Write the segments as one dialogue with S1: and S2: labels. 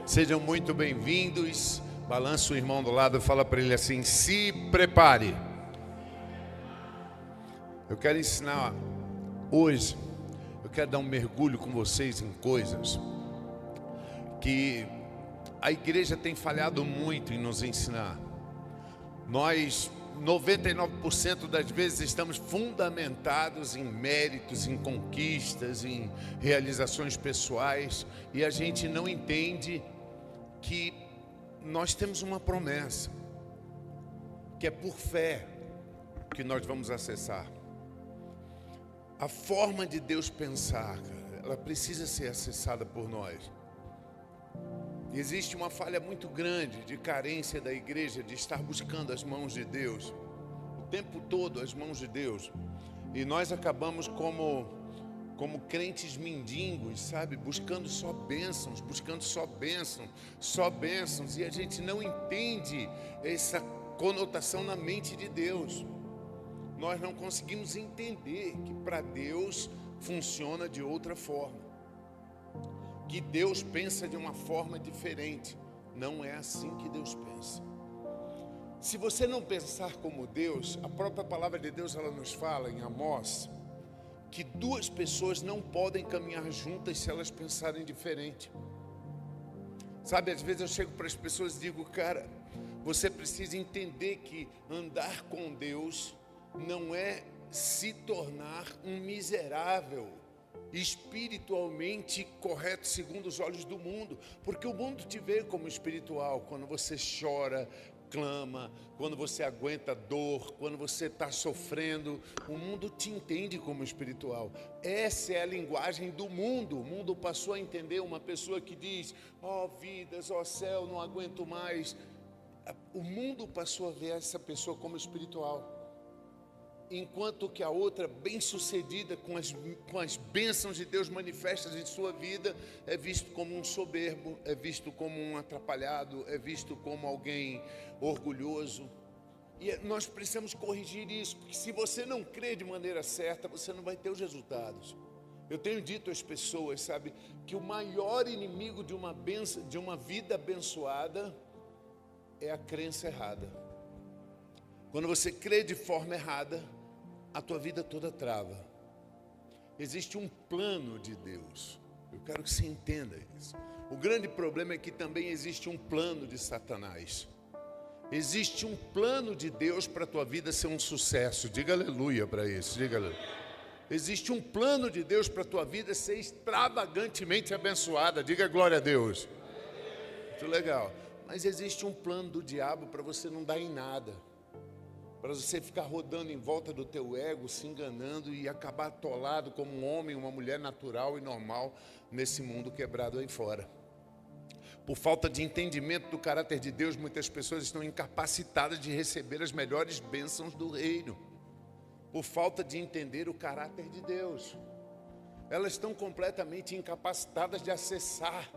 S1: Sejam muito bem-vindos. Balança o irmão do lado e fala para ele assim: se prepare. Eu quero ensinar hoje, eu quero dar um mergulho com vocês em coisas que a igreja tem falhado muito em nos ensinar. Nós, 99% das vezes, estamos fundamentados em méritos, em conquistas, em realizações pessoais, e a gente não entende que nós temos uma promessa, que é por fé que nós vamos acessar. A forma de Deus pensar, ela precisa ser acessada por nós. Existe uma falha muito grande de carência da igreja de estar buscando as mãos de Deus, o tempo todo as mãos de Deus. E nós acabamos como crentes mendigos, sabe? Buscando só bênçãos, só bênçãos. E a gente não entende essa conotação na mente de Deus. Nós não conseguimos entender que para Deus funciona de outra forma. Que Deus pensa de uma forma diferente. Não é assim que Deus pensa. Se você não pensar como Deus, a própria palavra de Deus, ela nos fala em Amós, que duas pessoas não podem caminhar juntas se elas pensarem diferente. Sabe, às vezes eu chego para as pessoas e digo: cara, você precisa entender que andar com Deus não é se tornar um miserável espiritualmente correto segundo os olhos do mundo, porque o mundo te vê como espiritual quando você chora, clama, quando você aguenta dor, quando você está sofrendo. O mundo te entende como espiritual. Essa é a linguagem do mundo. O mundo passou a entender uma pessoa que diz: ó vidas, ó céu, não aguento mais. O mundo passou a ver essa pessoa como espiritual, enquanto que a outra, bem-sucedida, com as bênçãos de Deus manifestas em sua vida, é visto como um soberbo, é visto como um atrapalhado, é visto como alguém orgulhoso. E nós precisamos corrigir isso, porque se você não crê de maneira certa, você não vai ter os resultados. Eu tenho dito às pessoas, sabe, que o maior inimigo de uma vida abençoada é a crença errada. Quando você crê de forma errada, a tua vida toda trava. Existe um plano de Deus. Eu quero que você entenda isso. O grande problema é que também existe um plano de Satanás. Existe um plano de Deus para a tua vida ser um sucesso. Diga aleluia para isso. Diga aleluia. Existe um plano de Deus para a tua vida ser extravagantemente abençoada. Diga glória a Deus. Muito legal. Mas existe um plano do diabo para você não dar em nada, para você ficar rodando em volta do teu ego, se enganando e acabar atolado como um homem, uma mulher natural e normal nesse mundo quebrado aí fora. Por falta de entendimento do caráter de Deus, muitas pessoas estão incapacitadas de receber as melhores bênçãos do reino. Por falta de entender o caráter de Deus, elas estão completamente incapacitadas de acessar.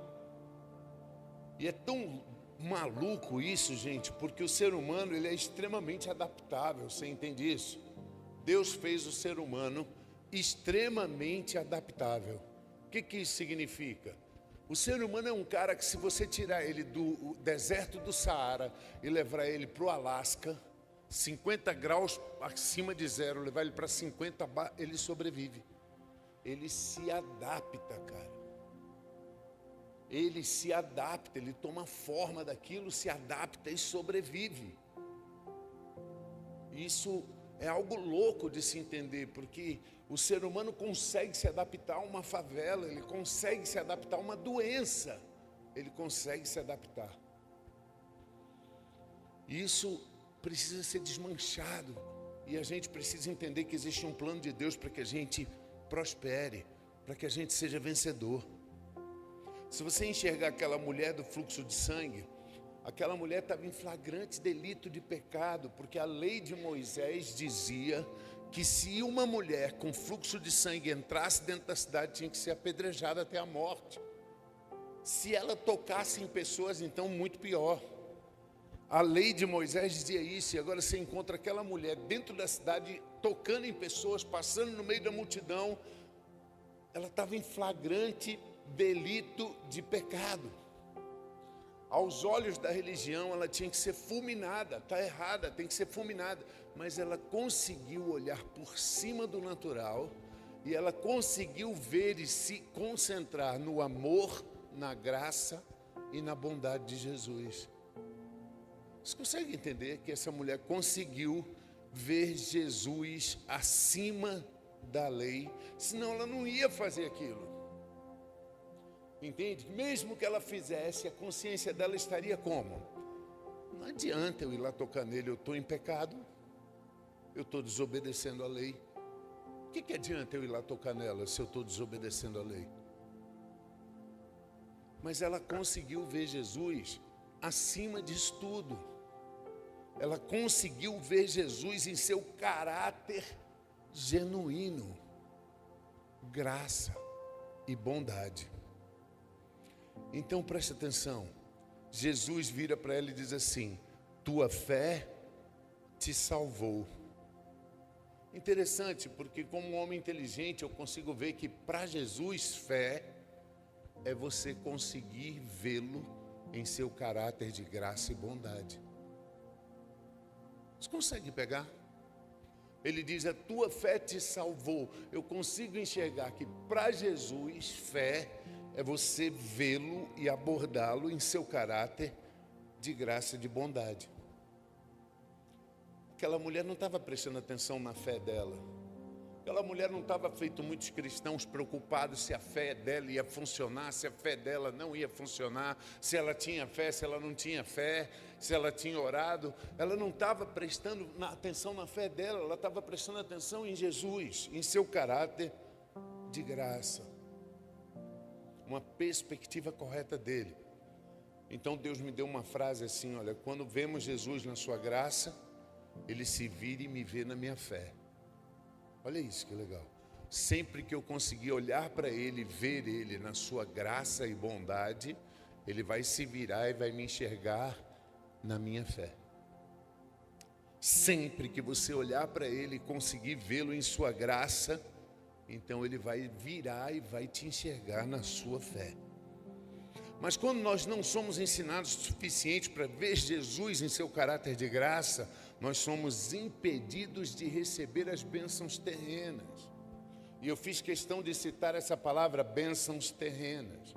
S1: E é tão maluco isso, gente, porque o ser humano, ele é extremamente adaptável. Você entende isso? Deus fez o ser humano extremamente adaptável. O que isso significa? O ser humano é um cara que, se você tirar ele do deserto do Saara e levar ele para o Alasca, 50 graus acima de zero, levar ele para 50, ele sobrevive. Ele se adapta, cara. Ele se adapta, ele toma forma daquilo, se adapta e sobrevive. Isso é algo louco de se entender, porque o ser humano consegue se adaptar a uma favela, ele consegue se adaptar a uma doença, ele consegue se adaptar. Isso precisa ser desmanchado, e a gente precisa entender que existe um plano de Deus para que a gente prospere, para que a gente seja vencedor. Se você enxergar aquela mulher do fluxo de sangue, aquela mulher estava em flagrante delito de pecado, porque a lei de Moisés dizia que se uma mulher com fluxo de sangue entrasse dentro da cidade, tinha que ser apedrejada até a morte. Se ela tocasse em pessoas, então muito pior. A lei de Moisés dizia isso, e agora você encontra aquela mulher dentro da cidade, tocando em pessoas, passando no meio da multidão. Ela estava em flagrante delito de pecado. Aos olhos da religião, ela tinha que ser fulminada. Está errada, tem que ser fulminada. Mas ela conseguiu olhar por cima do natural e ela conseguiu ver e se concentrar no amor, na graça e na bondade de Jesus. Você consegue entender que essa mulher conseguiu ver Jesus acima da lei? Senão ela não ia fazer aquilo. Entende? Mesmo que ela fizesse, a consciência dela estaria como? Não adianta eu ir lá tocar nele, eu estou em pecado, eu estou desobedecendo a lei. O que adianta eu ir lá tocar nela se eu estou desobedecendo a lei? Mas ela conseguiu ver Jesus acima disso tudo. Ela conseguiu ver Jesus em seu caráter genuíno, graça e bondade. Então preste atenção, Jesus vira para ela e diz assim: tua fé te salvou. Interessante, porque como um homem inteligente eu consigo ver que para Jesus fé é você conseguir vê-lo em seu caráter de graça e bondade. Você consegue pegar? Ele diz, a tua fé te salvou. Eu consigo enxergar que para Jesus fé é você vê-lo e abordá-lo em seu caráter de graça e de bondade. Aquela mulher não estava prestando atenção na fé dela. Aquela mulher não estava feito muitos cristãos preocupados se a fé dela ia funcionar, se a fé dela não ia funcionar, se ela tinha fé, se ela não tinha fé, se ela tinha orado. Ela não estava prestando atenção na fé dela, ela estava prestando atenção em Jesus, em seu caráter de graça. Uma perspectiva correta dele. Então Deus me deu uma frase assim, olha, quando vemos Jesus na sua graça, ele se vira e me vê na minha fé. Olha isso que legal. Sempre que eu conseguir olhar para ele, ver ele na sua graça e bondade, ele vai se virar e vai me enxergar na minha fé. Sempre que você olhar para ele e conseguir vê-lo em sua graça, então ele vai virar e vai te enxergar na sua fé. Mas quando nós não somos ensinados o suficiente para ver Jesus em seu caráter de graça, nós somos impedidos de receber as bênçãos terrenas. E eu fiz questão de citar essa palavra, bênçãos terrenas.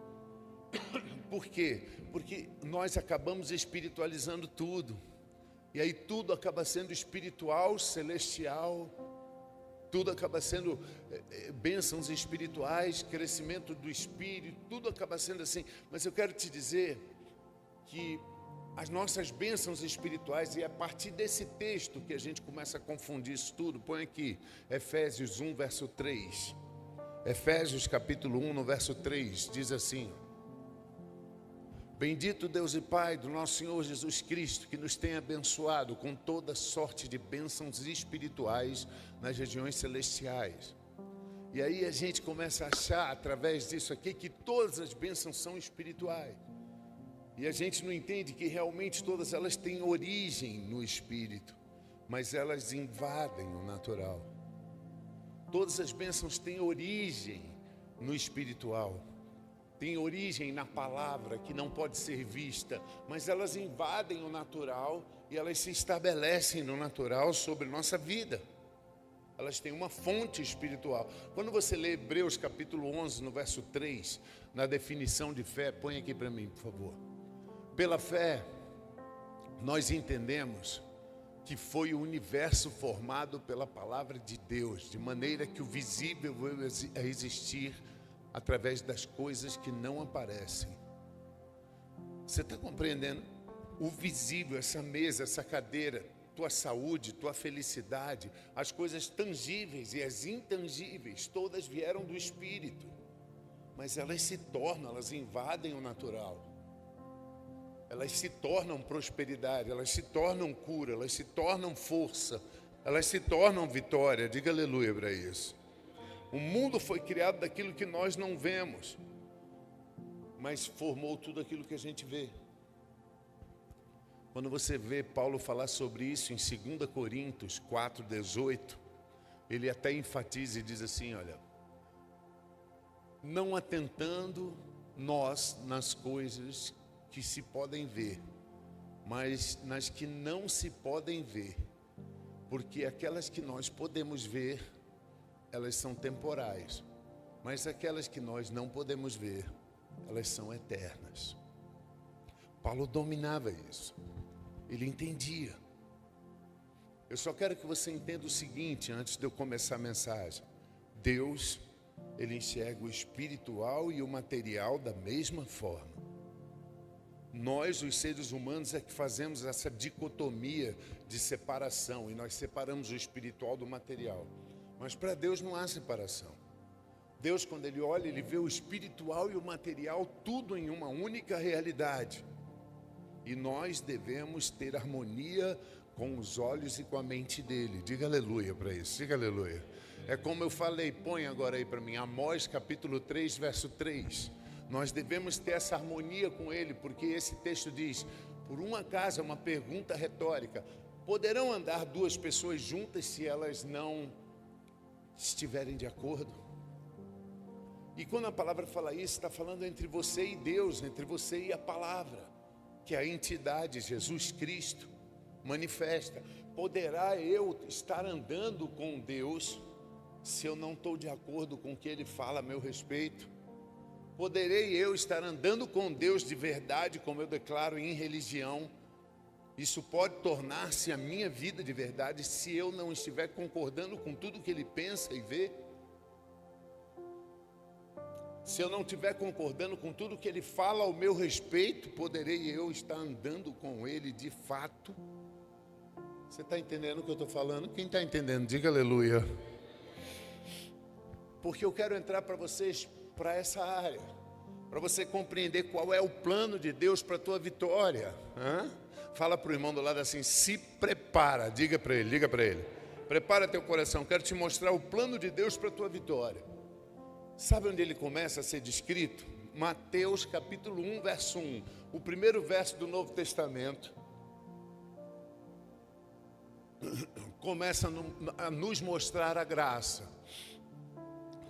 S1: Por quê? Porque nós acabamos espiritualizando tudo. E aí tudo acaba sendo espiritual, celestial. Tudo acaba sendo bênçãos espirituais, crescimento do espírito, tudo acaba sendo assim. Mas eu quero te dizer que as nossas bênçãos espirituais, e é a partir desse texto que a gente começa a confundir isso tudo. Põe aqui, Efésios 1, verso 3. Efésios capítulo 1, no verso 3, diz assim: bendito Deus e Pai do nosso Senhor Jesus Cristo, que nos tem abençoado com toda sorte de bênçãos espirituais nas regiões celestiais. E aí a gente começa a achar, através disso aqui, que todas as bênçãos são espirituais. E a gente não entende que realmente todas elas têm origem no espírito, mas elas invadem o natural. Todas as bênçãos têm origem no espiritual. Tem origem na palavra que não pode ser vista, mas elas invadem o natural e elas se estabelecem no natural sobre nossa vida. Elas têm uma fonte espiritual. Quando você lê Hebreus capítulo 11, no verso 3, na definição de fé, põe aqui para mim, por favor. Pela fé, nós entendemos que foi o universo formado pela palavra de Deus, de maneira que o visível veio a existir através das coisas que não aparecem. Você está compreendendo? O visível, essa mesa, essa cadeira, tua saúde, tua felicidade, as coisas tangíveis e as intangíveis, todas vieram do Espírito. Mas elas se tornam, elas invadem o natural. Elas se tornam prosperidade, elas se tornam cura, elas se tornam força, elas se tornam vitória. Diga aleluia para isso. O mundo foi criado daquilo que nós não vemos, mas formou tudo aquilo que a gente vê. Quando você vê Paulo falar sobre isso em 2 Coríntios 4:18, ele até enfatiza e diz assim, olha, não atentando nós nas coisas que se podem ver, mas nas que não se podem ver, porque aquelas que nós podemos ver, elas são temporais, mas aquelas que nós não podemos ver, elas são eternas. Paulo dominava isso, ele entendia. Eu só quero que você entenda o seguinte, antes de eu começar a mensagem. Deus, ele enxerga o espiritual e o material da mesma forma. Nós, os seres humanos, é que fazemos essa dicotomia de separação, e nós separamos o espiritual do material. Mas para Deus não há separação. Deus, quando ele olha, ele vê o espiritual e o material tudo em uma única realidade. E nós devemos ter harmonia com os olhos e com a mente dele. Diga aleluia para isso, diga aleluia. É como eu falei, põe agora aí para mim, Amós capítulo 3, verso 3. Nós devemos ter essa harmonia com ele, porque esse texto diz, por um acaso, é uma pergunta retórica, poderão andar duas pessoas juntas se elas não estiverem de acordo? E quando a palavra fala isso, está falando entre você e Deus, entre você e a palavra, que a entidade Jesus Cristo manifesta. Poderá eu estar andando com Deus se eu não estou de acordo com o que Ele fala a meu respeito? Poderei eu estar andando com Deus de verdade, como eu declaro em religião? Isso pode tornar-se a minha vida de verdade se eu não estiver concordando com tudo que Ele pensa e vê? Se eu não estiver concordando com tudo que Ele fala ao meu respeito, poderei eu estar andando com Ele de fato? Você está entendendo o que eu estou falando? Quem está entendendo, diga aleluia. Porque eu quero entrar para vocês, para essa área, para você compreender qual é o plano de Deus para a tua vitória. Fala para o irmão do lado assim, se prepara, diga para ele, prepara teu coração, quero te mostrar o plano de Deus para a tua vitória. Sabe onde ele começa a ser descrito? Mateus capítulo 1, verso 1, o primeiro verso do Novo Testamento. Começa a nos mostrar a graça,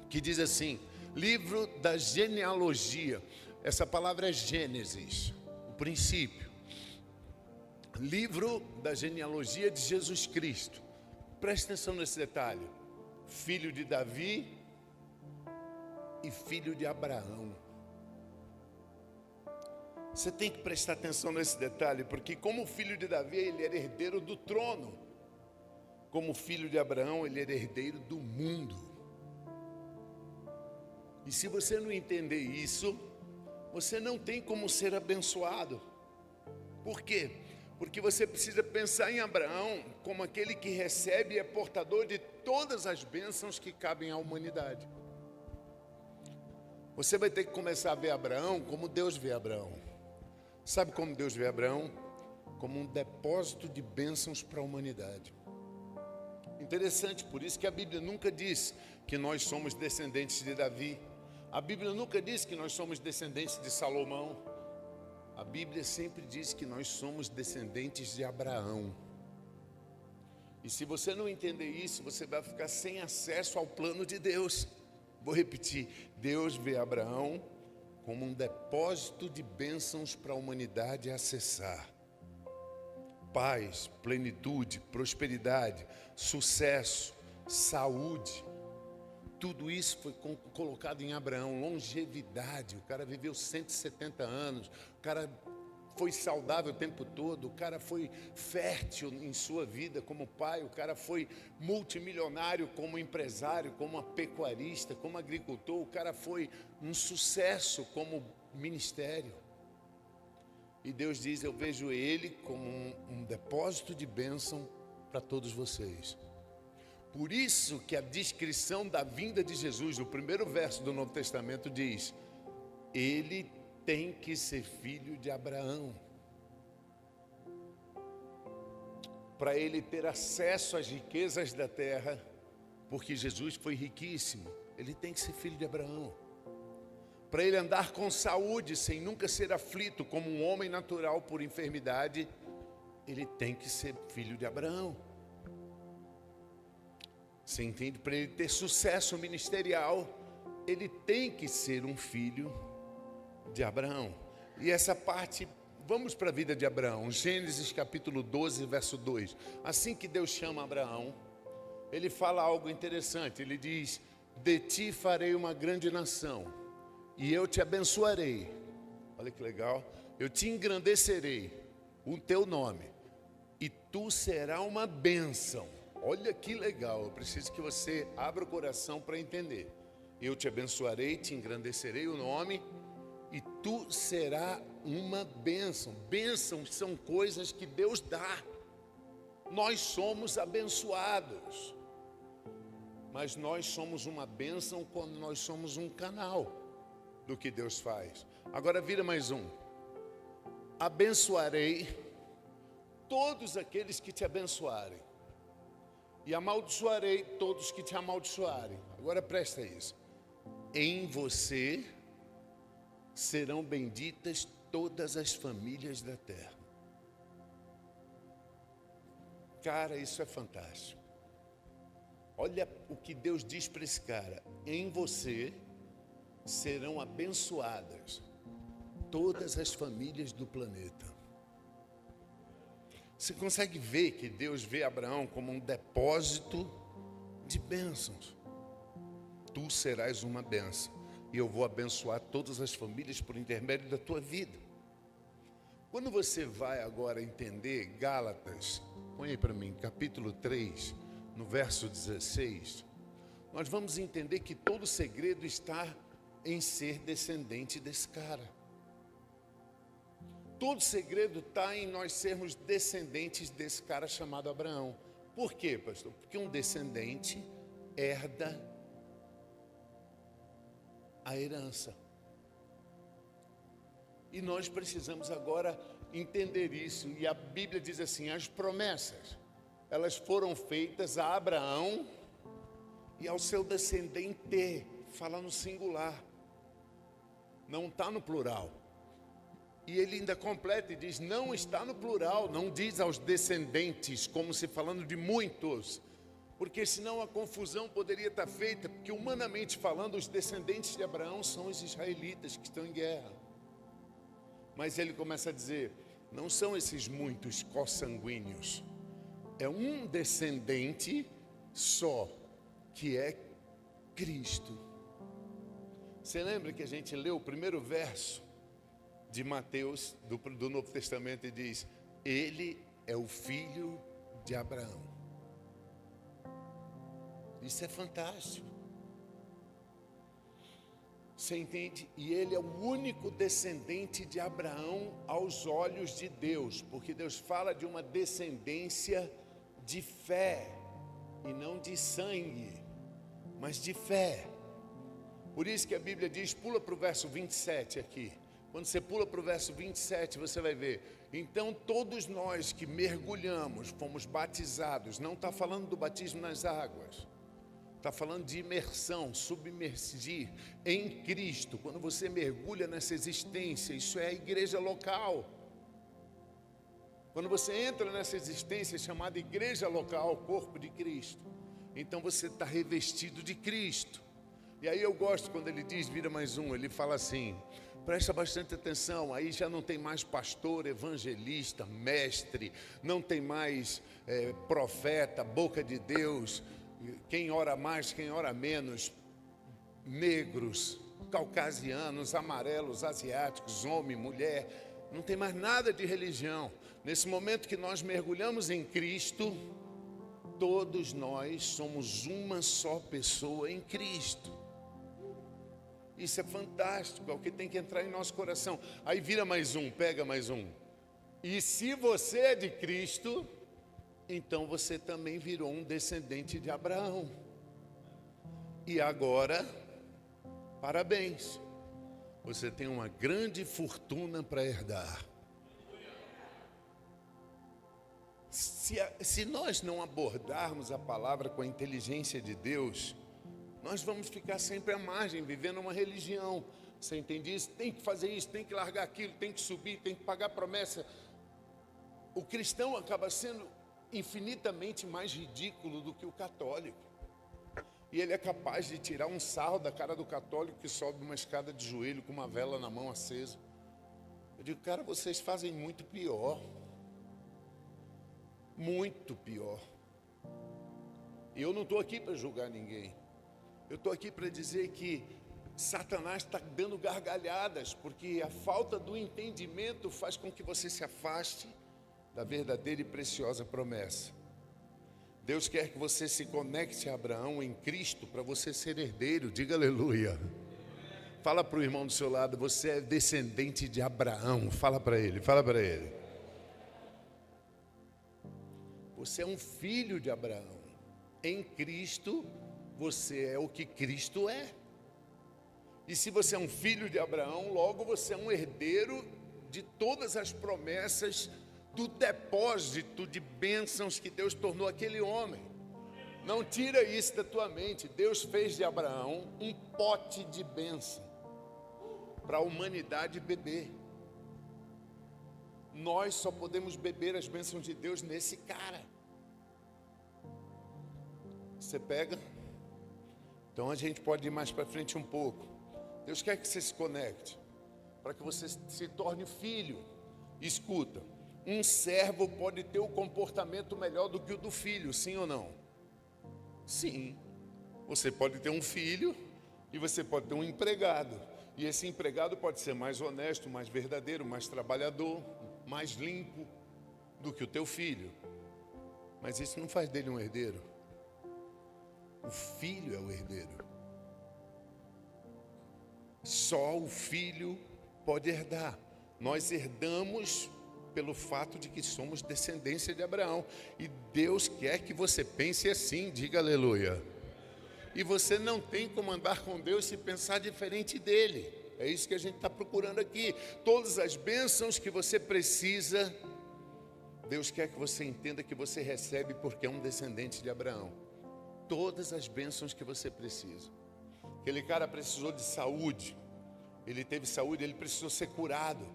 S1: que diz assim, livro da genealogia, essa palavra é Gênesis, o princípio, livro da genealogia de Jesus Cristo. Preste atenção nesse detalhe, filho de Davi e filho de Abraão. Você tem que prestar atenção nesse detalhe, porque como filho de Davi, ele era herdeiro do trono. Como filho de Abraão, ele era herdeiro do mundo. E se você não entender isso, você não tem como ser abençoado. Por quê? Porque você precisa pensar em Abraão como aquele que recebe e é portador de todas as bênçãos que cabem à humanidade. Você vai ter que começar a ver Abraão como Deus vê Abraão. Sabe como Deus vê Abraão? Como um depósito de bênçãos para a humanidade. Interessante, por isso que a Bíblia nunca diz que nós somos descendentes de Davi. A Bíblia nunca diz que nós somos descendentes de Salomão. A Bíblia sempre diz que nós somos descendentes de Abraão. E se você não entender isso, você vai ficar sem acesso ao plano de Deus. Vou repetir, Deus vê Abraão como um depósito de bênçãos para a humanidade acessar. Paz, plenitude, prosperidade, sucesso, saúde. Tudo isso foi colocado em Abraão, longevidade. O cara viveu 170 anos, o cara foi saudável o tempo todo, o cara foi fértil em sua vida como pai, o cara foi multimilionário como empresário, como pecuarista, como agricultor, o cara foi um sucesso como ministério. E Deus diz, eu vejo ele como um depósito de bênção para todos vocês. Por isso que a descrição da vinda de Jesus, no primeiro verso do Novo Testamento diz, ele tem que ser filho de Abraão. Para ele ter acesso às riquezas da terra, porque Jesus foi riquíssimo, ele tem que ser filho de Abraão. Para ele andar com saúde, sem nunca ser aflito como um homem natural por enfermidade, ele tem que ser filho de Abraão. Você entende? Para ele ter sucesso ministerial, ele tem que ser um filho de Abraão. E essa parte, vamos para a vida de Abraão, Gênesis capítulo 12, verso 2. Assim que Deus chama Abraão, ele fala algo interessante, ele diz: de ti farei uma grande nação, e eu te abençoarei. Olha que legal. Eu te engrandecerei o teu nome, e tu serás uma bênção. Olha que legal, eu preciso que você abra o coração para entender. Eu te abençoarei, te engrandecerei o nome, e tu serás uma bênção. Bênçãos são coisas que Deus dá. Nós somos abençoados. Mas nós somos uma bênção quando nós somos um canal do que Deus faz. Agora vira mais um. Abençoarei todos aqueles que te abençoarem, e amaldiçoarei todos que te amaldiçoarem. Agora presta isso. Em você serão benditas todas as famílias da terra. Cara, isso é fantástico. Olha o que Deus diz para esse cara: em você serão abençoadas todas as famílias do planeta. Você consegue ver que Deus vê Abraão como um depósito de bênçãos. Tu serás uma bênção, e eu vou abençoar todas as famílias por intermédio da tua vida. Quando você vai agora entender Gálatas, põe aí para mim, capítulo 3, no verso 16, nós vamos entender que todo o segredo está em ser descendente desse cara. Todo o segredo está em nós sermos descendentes desse cara chamado Abraão. Por quê, pastor? Porque um descendente herda a herança. E nós precisamos agora entender isso. E a Bíblia diz assim: as promessas, elas foram feitas a Abraão e ao seu descendente. Fala no singular, não está no plural. E ele ainda completa e diz: não está no plural, não diz aos descendentes, como se falando de muitos, porque senão a confusão poderia estar feita, porque humanamente falando, os descendentes de Abraão são os israelitas que estão em guerra. Mas ele começa a dizer: não são esses muitos consanguíneos, é um descendente só, que é Cristo. Você lembra que a gente leu o primeiro verso de Mateus, do Novo Testamento, e diz: ele é o filho de Abraão. Isso é fantástico. Você entende? E ele é o único descendente de Abraão aos olhos de Deus, porque Deus fala de uma descendência de fé, e não de sangue, mas de fé. Por isso que a Bíblia diz, pula para o verso 27 aqui. Quando você pula para o verso 27, você vai ver: então todos nós que mergulhamos, fomos batizados. Não está falando do batismo nas águas, está falando de imersão, submergir em Cristo. Quando você mergulha nessa existência, isso é a igreja local. Quando você entra nessa existência chamada igreja local, corpo de Cristo, então você está revestido de Cristo. E aí eu gosto quando ele diz, vira mais um, ele fala assim: presta bastante atenção, aí já não tem mais pastor, evangelista, mestre, não tem mais profeta, boca de Deus, quem ora mais, quem ora menos, negros, caucasianos, amarelos, asiáticos, homem, mulher, não tem mais nada de religião. Nesse momento que nós mergulhamos em Cristo, todos nós somos uma só pessoa em Cristo. Isso é fantástico, é o que tem que entrar em nosso coração. Aí vira mais um, pega mais um. E se você é de Cristo, então você também virou um descendente de Abraão. E agora, parabéns, você tem uma grande fortuna para herdar. Se nós não abordarmos a palavra com a inteligência de Deus, nós vamos ficar sempre à margem, vivendo uma religião. Você entende isso? Tem que fazer isso, tem que largar aquilo, tem que subir, tem que pagar promessa. O cristão acaba sendo infinitamente mais ridículo do que o católico. E ele é capaz de tirar um sarro da cara do católico que sobe uma escada de joelho com uma vela na mão acesa. Eu digo, cara, vocês fazem muito pior. Muito pior. E eu não estou aqui para julgar ninguém. Eu estou aqui para dizer que Satanás está dando gargalhadas, porque a falta do entendimento faz com que você se afaste da verdadeira e preciosa promessa. Deus quer que você se conecte a Abraão em Cristo para você ser herdeiro. Diga aleluia. Fala para o irmão do seu lado, você é descendente de Abraão. Fala para ele, fala para ele. Você é um filho de Abraão. Em Cristo, você é o que Cristo é. E se você é um filho de Abraão, logo você é um herdeiro de todas as promessas do depósito de bênçãos que Deus tornou aquele homem. Não tira isso da tua mente. Deus fez de Abraão um pote de bênção para a humanidade beber. Nós só podemos beber as bênçãos de Deus nesse cara. Você pega? Então a gente pode ir mais para frente um pouco. Deus quer que você se conecte, para que você se torne filho. Escuta, um servo pode ter o comportamento melhor do que o do filho, sim ou não? Sim. Você pode ter um filho e você pode ter um empregado. E esse empregado pode ser mais honesto, mais verdadeiro, mais trabalhador, mais limpo do que o teu filho. Mas isso não faz dele um herdeiro. O filho é o herdeiro. Só o filho pode herdar. Nós herdamos pelo fato de que somos descendência de Abraão. E Deus quer que você pense assim, diga aleluia. E você não tem como andar com Deus se pensar diferente dele. É isso que a gente está procurando aqui. Todas as bênçãos que você precisa, Deus quer que você entenda que você recebe porque é um descendente de Abraão. Todas as bênçãos que você precisa. Aquele cara precisou de saúde. Ele teve saúde, ele precisou ser curado.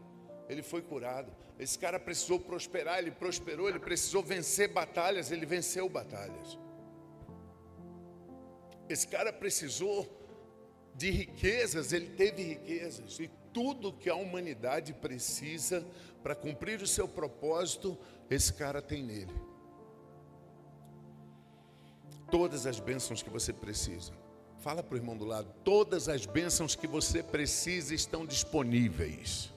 S1: Ele foi curado. Esse cara precisou prosperar, ele prosperou. Ele precisou vencer batalhas, ele venceu batalhas. Esse cara precisou de riquezas, ele teve riquezas. E tudo que a humanidade precisa para cumprir o seu propósito, esse cara tem nele. Todas as bênçãos que você precisa. Fala para o irmão do lado, todas as bênçãos que você precisa estão disponíveis.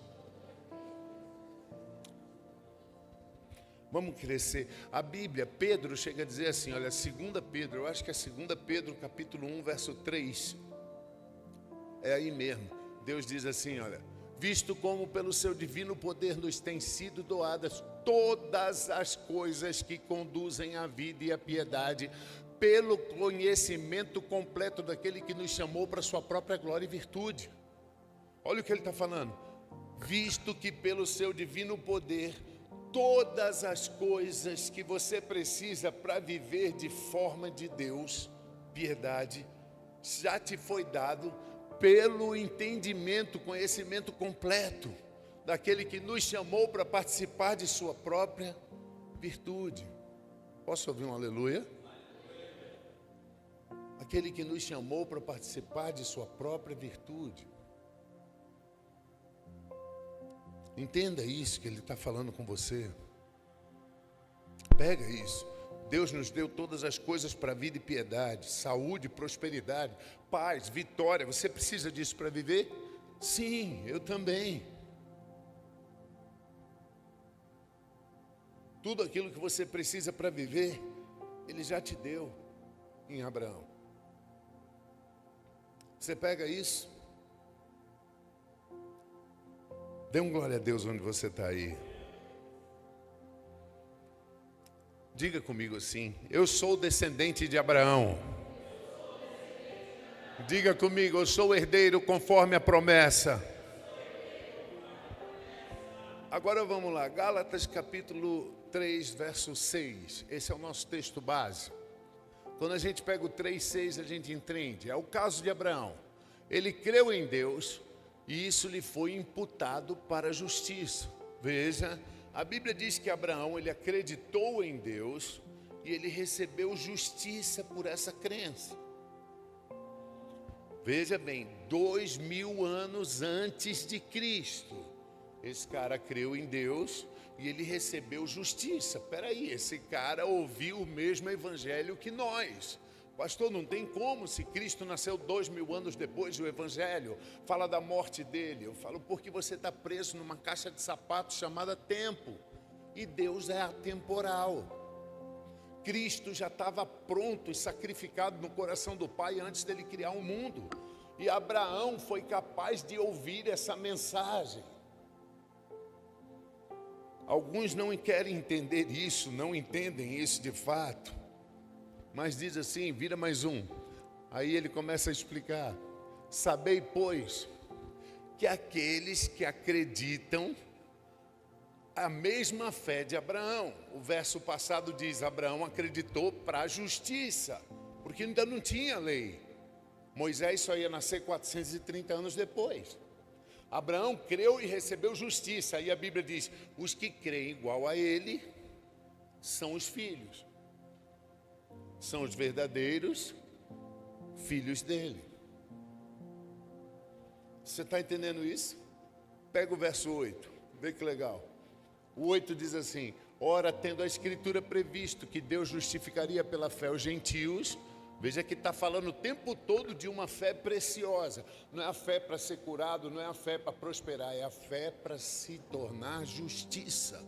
S1: Vamos crescer. A Bíblia, Pedro chega a dizer assim, olha, 2 Pedro, eu acho que é 2 Pedro, capítulo 1, verso 3. É aí mesmo. Deus diz assim, olha, visto como pelo seu divino poder nos têm sido doadas todas as coisas que conduzem à vida e à piedade, pelo conhecimento completo daquele que nos chamou para a sua própria glória e virtude. Olha o que ele está falando. Visto que pelo seu divino poder, todas as coisas que você precisa para viver de forma de Deus, piedade, já te foi dado pelo entendimento, conhecimento completo daquele que nos chamou para participar de sua própria virtude. Posso ouvir um aleluia? Aquele que nos chamou para participar de sua própria virtude. Entenda isso que ele está falando com você. Pega isso. Deus nos deu todas as coisas para vida e piedade, saúde, prosperidade, paz, vitória. Você precisa disso para viver? Sim, eu também. Tudo aquilo que você precisa para viver, Ele já te deu em Abraão. Você pega isso? Dê um glória a Deus onde você está aí. Diga comigo assim, eu sou descendente de Abraão. Diga comigo, eu sou herdeiro conforme a promessa. Agora vamos lá, Gálatas capítulo 3, verso 6. Esse é o nosso texto base. Quando a gente pega o 3:6, a gente entende. É o caso de Abraão. Ele creu em Deus e isso lhe foi imputado para a justiça. Veja, a Bíblia diz que Abraão, ele acreditou em Deus e ele recebeu justiça por essa crença. Veja bem, 2000 anos antes de Cristo, Esse cara creu em Deus e ele recebeu justiça. Peraí, esse cara ouviu o mesmo evangelho que nós. Pastor, não tem como, se Cristo nasceu 2000 anos depois do evangelho, fala da morte dele. Eu falo, porque você está preso numa caixa de sapatos chamada tempo. E Deus é atemporal. Cristo já estava pronto e sacrificado no coração do Pai antes dele criar o mundo. E Abraão foi capaz de ouvir essa mensagem. Alguns não querem entender isso, não entendem isso de fato. Mas diz assim, vira mais um. Aí ele começa a explicar. Sabei, pois, que aqueles que acreditam a mesma fé de Abraão. O verso passado diz, Abraão acreditou para a justiça, porque ainda não tinha lei. Moisés só ia nascer 430 anos depois. Abraão creu e recebeu justiça. Aí a Bíblia diz, os que creem igual a ele são os filhos. São os verdadeiros filhos dele. Você está entendendo isso? Pega o verso 8, vê que legal. O 8 diz assim, ora, tendo a Escritura previsto que Deus justificaria pela fé os gentios, veja que está falando o tempo todo de uma fé preciosa. Não é a fé para ser curado, não é a fé para prosperar, é a fé para se tornar justiça.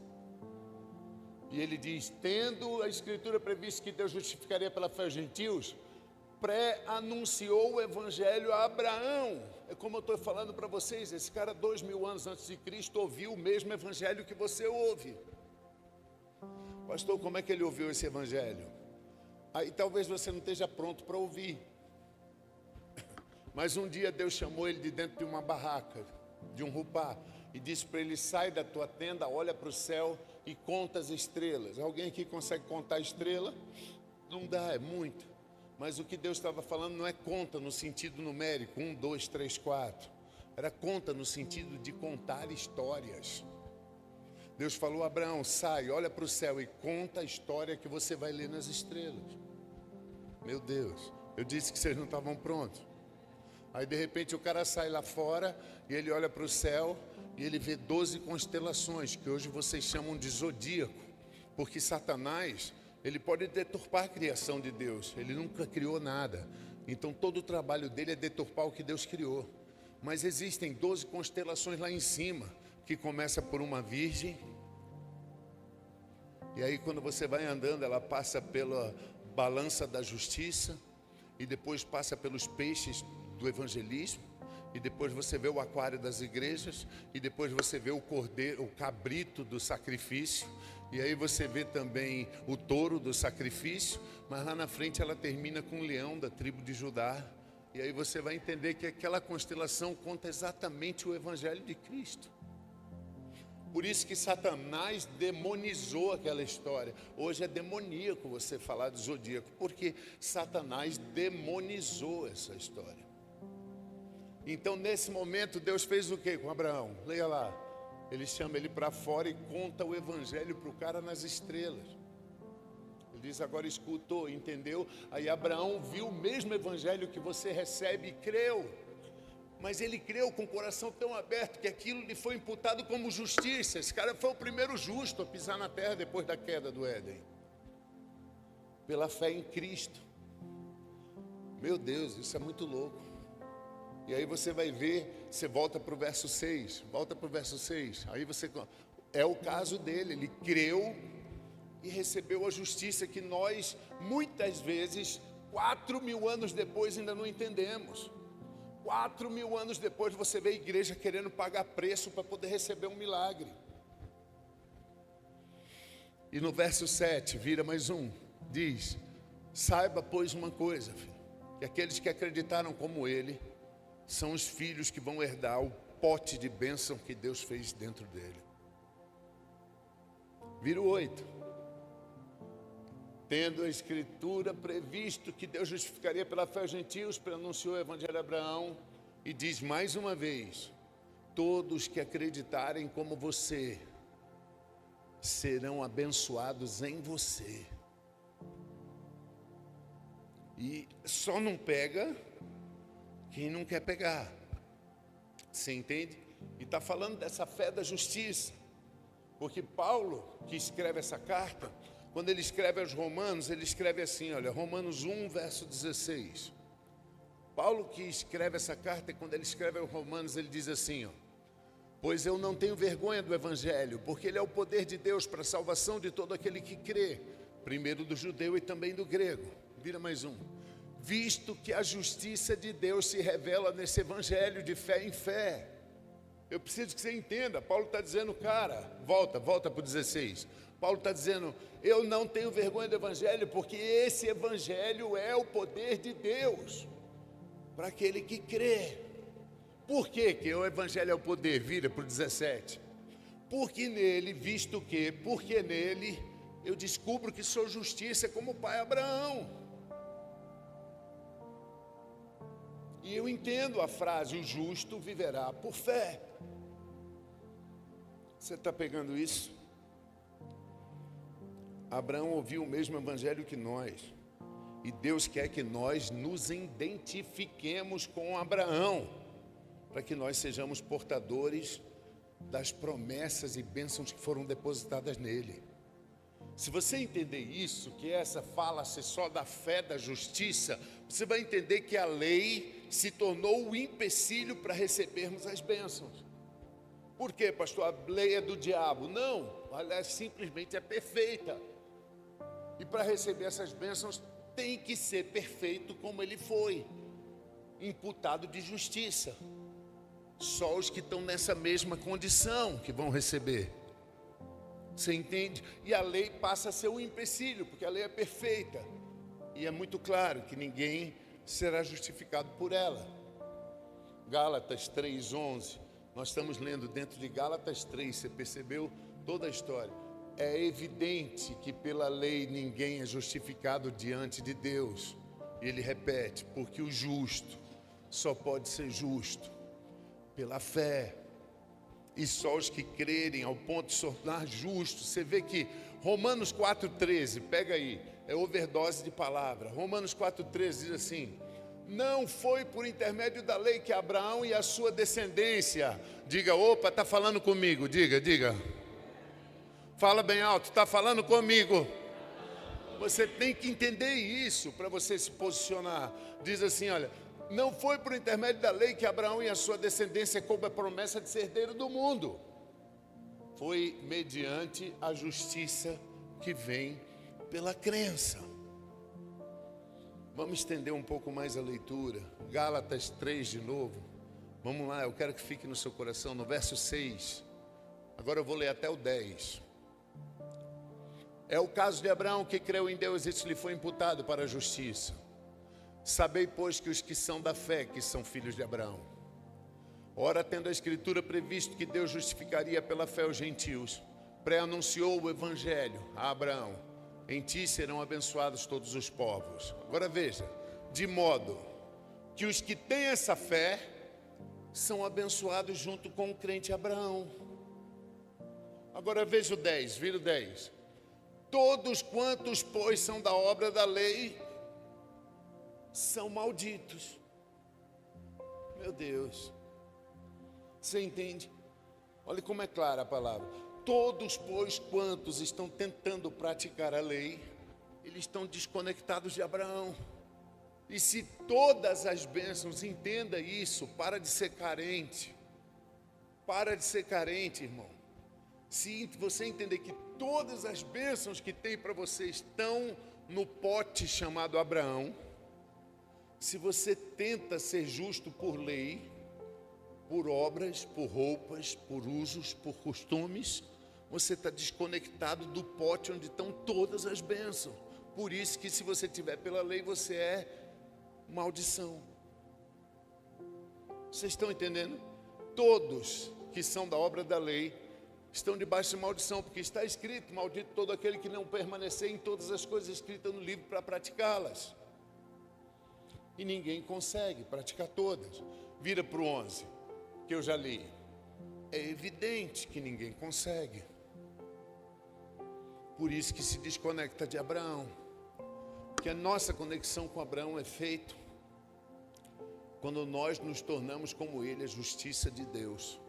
S1: E ele diz, tendo a Escritura previsto que Deus justificaria pela fé os gentios, pré-anunciou o Evangelho a Abraão. É como eu estou falando para vocês, esse cara 2000 anos antes de Cristo ouviu o mesmo Evangelho que você ouve. Pastor, como é que ele ouviu esse Evangelho? Aí talvez você não esteja pronto para ouvir. Mas um dia Deus chamou ele de dentro de uma barraca, de um rupá, e disse para ele, sai da tua tenda, olha para o céu e conta as estrelas. Alguém aqui consegue contar a estrela? Não dá, é muito. Mas o que Deus estava falando não é conta no sentido numérico, 1, 2, 3, 4. Era conta no sentido de contar histórias. Deus falou a Abraão, sai, olha para o céu e conta a história que você vai ler nas estrelas. Meu Deus, eu disse que vocês não estavam prontos. Aí de repente o cara sai lá fora e ele olha para o céu e ele vê 12 constelações, que hoje vocês chamam de zodíaco. Porque Satanás, ele pode deturpar a criação de Deus, ele nunca criou nada. Então todo o trabalho dele é deturpar o que Deus criou. Mas existem 12 constelações lá em cima, que começa por uma virgem. E aí quando você vai andando, ela passa pela balança da justiça, e depois passa pelos peixes do evangelismo, e depois você vê o aquário das igrejas, e depois você vê o cordeiro, o cabrito do sacrifício, e aí você vê também o touro do sacrifício, mas lá na frente ela termina com o leão da tribo de Judá. E aí você vai entender que aquela constelação conta exatamente o evangelho de Cristo. Por isso que Satanás demonizou aquela história. Hoje é demoníaco você falar de zodíaco, porque Satanás demonizou essa história. Então nesse momento Deus fez o que com Abraão? Leia lá. Ele chama ele para fora e conta o evangelho para o cara nas estrelas. Ele diz, agora escutou, entendeu? Aí Abraão viu o mesmo evangelho que você recebe e creu. Mas ele creu com o coração tão aberto que aquilo lhe foi imputado como justiça. Esse cara foi o primeiro justo a pisar na terra depois da queda do Éden. Pela fé em Cristo. Meu Deus, isso é muito louco. E aí você vai ver, você volta para o verso 6. Volta para o verso 6. Aí você... É o caso dele, ele creu e recebeu a justiça que nós, muitas vezes, 4.000 anos depois, ainda não entendemos. 4.000 anos depois você vê a igreja querendo pagar preço para poder receber um milagre. E no verso 7, vira mais um, diz, saiba pois uma coisa, filho, que aqueles que acreditaram como ele, são os filhos que vão herdar o pote de bênção que Deus fez dentro dele. Vira o 8. Tendo a Escritura previsto que Deus justificaria pela fé os gentios, anunciou o Evangelho a Abraão, e diz mais uma vez, todos que acreditarem como você, serão abençoados em você. E só não pega quem não quer pegar. Você entende? E está falando dessa fé da justiça. Porque Paulo, que escreve essa carta, quando ele escreve aos Romanos, ele escreve assim, olha, Romanos 1, verso 16. Paulo, que escreve essa carta, quando ele escreve aos Romanos, ele diz assim, ó, pois eu não tenho vergonha do Evangelho, porque ele é o poder de Deus para a salvação de todo aquele que crê, primeiro do judeu e também do grego. Vira mais um. Visto que a justiça de Deus se revela nesse Evangelho de fé em fé. Eu preciso que você entenda, Paulo está dizendo, cara, volta para o 16. Paulo está dizendo, eu não tenho vergonha do Evangelho, porque esse Evangelho é o poder de Deus para aquele que crê. Por que o Evangelho é o poder? Vira para o 17. Porque nele, porque nele eu descubro que sou justiça como o pai Abraão. E eu entendo a frase, o justo viverá por fé. Você está pegando isso? Abraão ouviu o mesmo Evangelho que nós. E Deus quer que nós nos identifiquemos com Abraão, para que nós sejamos portadores das promessas e bênçãos que foram depositadas nele. Se você entender isso, que essa fala-se só da fé, da justiça, você vai entender que a lei se tornou o empecilho para recebermos as bênçãos. Por quê, pastor? A lei é do diabo. Não, ela simplesmente é perfeita. E para receber essas bênçãos, tem que ser perfeito como ele foi, imputado de justiça. Só os que estão nessa mesma condição que vão receber. Você entende? E a lei passa a ser um empecilho, porque a lei é perfeita. E é muito claro que ninguém será justificado por ela. Gálatas 3:11. Nós estamos lendo dentro de Gálatas 3, você percebeu toda a história. É evidente que pela lei ninguém é justificado diante de Deus. E ele repete, porque o justo só pode ser justo pela fé. E só os que crerem ao ponto de se tornar justos. Você vê que Romanos 4,13, pega aí, é overdose de palavra. Romanos 4,13 diz assim, não foi por intermédio da lei que Abraão e a sua descendência, diga, opa, está falando comigo, diga. Fala bem alto, está falando comigo. Você tem que entender isso para você se posicionar. Diz assim, olha, não foi por intermédio da lei que Abraão e a sua descendência coube a promessa de ser herdeiro do mundo. Foi mediante a justiça que vem pela crença. Vamos estender um pouco mais a leitura. Gálatas 3 de novo. Vamos lá, eu quero que fique no seu coração, no verso 6. Agora eu vou ler até o 10. É o caso de Abraão que creu em Deus e isso lhe foi imputado para a justiça. Sabei, pois, que os que são da fé, que são filhos de Abraão. Ora, tendo a Escritura previsto que Deus justificaria pela fé os gentios, pré-anunciou o Evangelho a Abraão. Em ti serão abençoados todos os povos. Agora veja, de modo que os que têm essa fé são abençoados junto com o crente Abraão. Agora veja o 10, vira o 10. Todos quantos, pois, são da obra da lei, são malditos. Meu Deus. Você entende? Olha como é clara a palavra. Todos, pois, quantos estão tentando praticar a lei, eles estão desconectados de Abraão. E se todas as bênçãos, entenda isso, para de ser carente. Para de ser carente, irmão. Se você entender que todas as bênçãos que tem para você estão no pote chamado Abraão, se você tenta ser justo por lei, por obras, por roupas, por usos, por costumes, você está desconectado do pote onde estão todas as bênçãos. Por isso que se você tiver pela lei, você é maldição. Vocês estão entendendo? Todos que são da obra da lei estão debaixo de maldição, porque está escrito, maldito todo aquele que não permanecer em todas as coisas escritas no livro para praticá-las. E ninguém consegue praticar todas. Vira para o 11, que eu já li. É evidente que ninguém consegue. Por isso que se desconecta de Abraão. Porque a nossa conexão com Abraão é feita quando nós nos tornamos como ele, a justiça de Deus.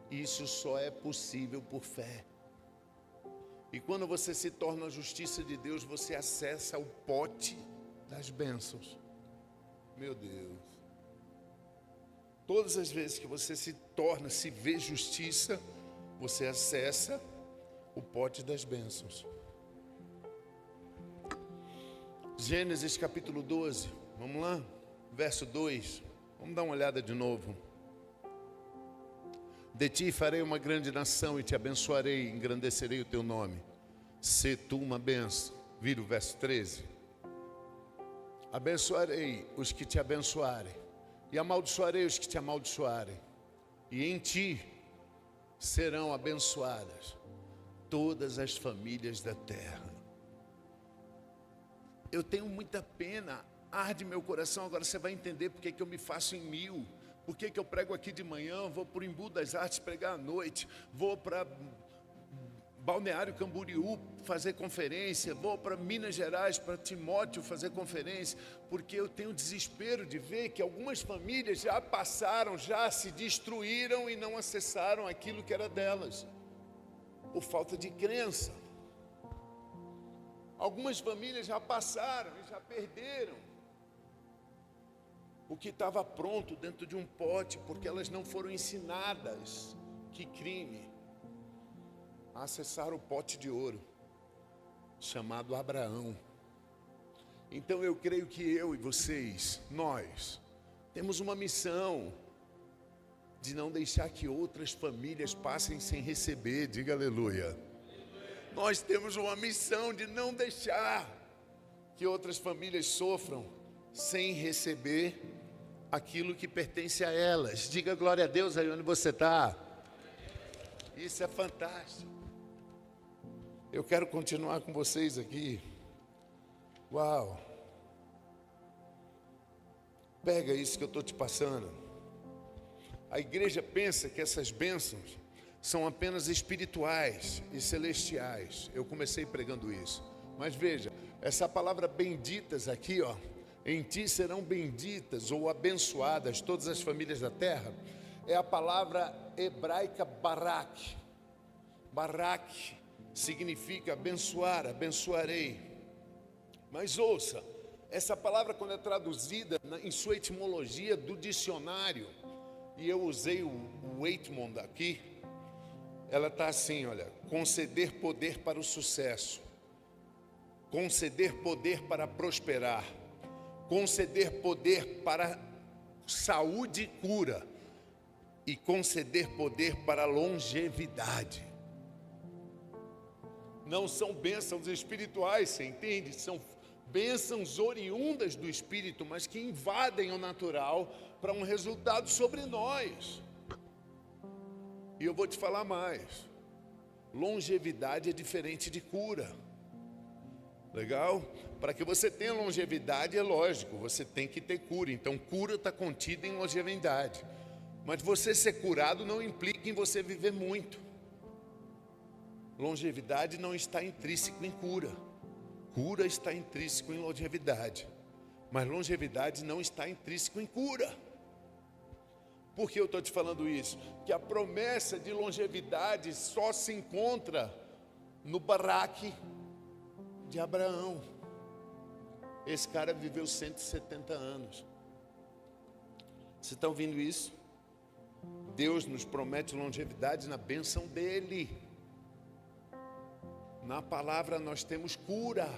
S1: Isso só é possível por fé. E quando você se torna a justiça de Deus, você acessa o pote das bênçãos. Meu Deus. Todas as vezes que você se vê justiça, você acessa o pote das bênçãos. Gênesis capítulo 12, vamos lá, verso 2, vamos dar uma olhada de novo. De ti farei uma grande nação e te abençoarei, engrandecerei o teu nome. Sê tu uma bênção. Vira o verso 13. Abençoarei os que te abençoarem, e amaldiçoarei os que te amaldiçoarem, e em ti serão abençoadas todas as famílias da terra. Eu tenho muita pena, arde meu coração. Agora você vai entender porque que eu me faço em mil, porque que eu prego aqui de manhã, vou para o Embu das Artes pregar à noite, vou para Balneário Camboriú fazer conferência, vou para Minas Gerais, para Timóteo fazer conferência, porque eu tenho desespero de ver que algumas famílias já passaram, já se destruíram e não acessaram aquilo que era delas, por falta de crença. Algumas famílias já passaram e já perderam o que estava pronto dentro de um pote, porque elas não foram ensinadas, que crime, a acessar o pote de ouro, chamado Abraão. Então eu creio que eu e vocês, nós, temos uma missão de não deixar que outras famílias passem sem receber, diga aleluia. Nós temos uma missão de não deixar que outras famílias sofram sem receber aquilo que pertence a elas. Diga glória a Deus aí onde você está. Isso é fantástico. Eu quero continuar com vocês aqui. Uau! Pega isso que eu estou te passando. A igreja pensa que essas bênçãos são apenas espirituais e celestiais. Eu comecei pregando isso. Mas veja, essa palavra benditas aqui, ó, em ti serão benditas ou abençoadas todas as famílias da terra, é a palavra hebraica barak. Barak significa abençoar, abençoarei. Mas ouça, essa palavra quando é traduzida em sua etimologia do dicionário, e eu usei o Eichmann aqui, ela está assim, olha, conceder poder para o sucesso, conceder poder para prosperar, conceder poder para saúde e cura, e conceder poder para longevidade. Não são bênçãos espirituais, você entende? São bênçãos oriundas do Espírito, mas que invadem o natural para um resultado sobre nós. E eu vou te falar mais. Longevidade é diferente de cura. Legal? Para que você tenha longevidade, é lógico, você tem que ter cura. Então, cura está contida em longevidade. Mas você ser curado não implica em você viver muito. Longevidade não está intrínseco em cura. Cura está intrínseco em longevidade. Mas longevidade não está intrínseco em cura. Por que eu estou te falando isso? Que a promessa de longevidade só se encontra no baraque de Abraão. Esse cara viveu 170 anos. Você está ouvindo isso? Deus nos promete longevidade na bênção dele. Na palavra nós temos cura.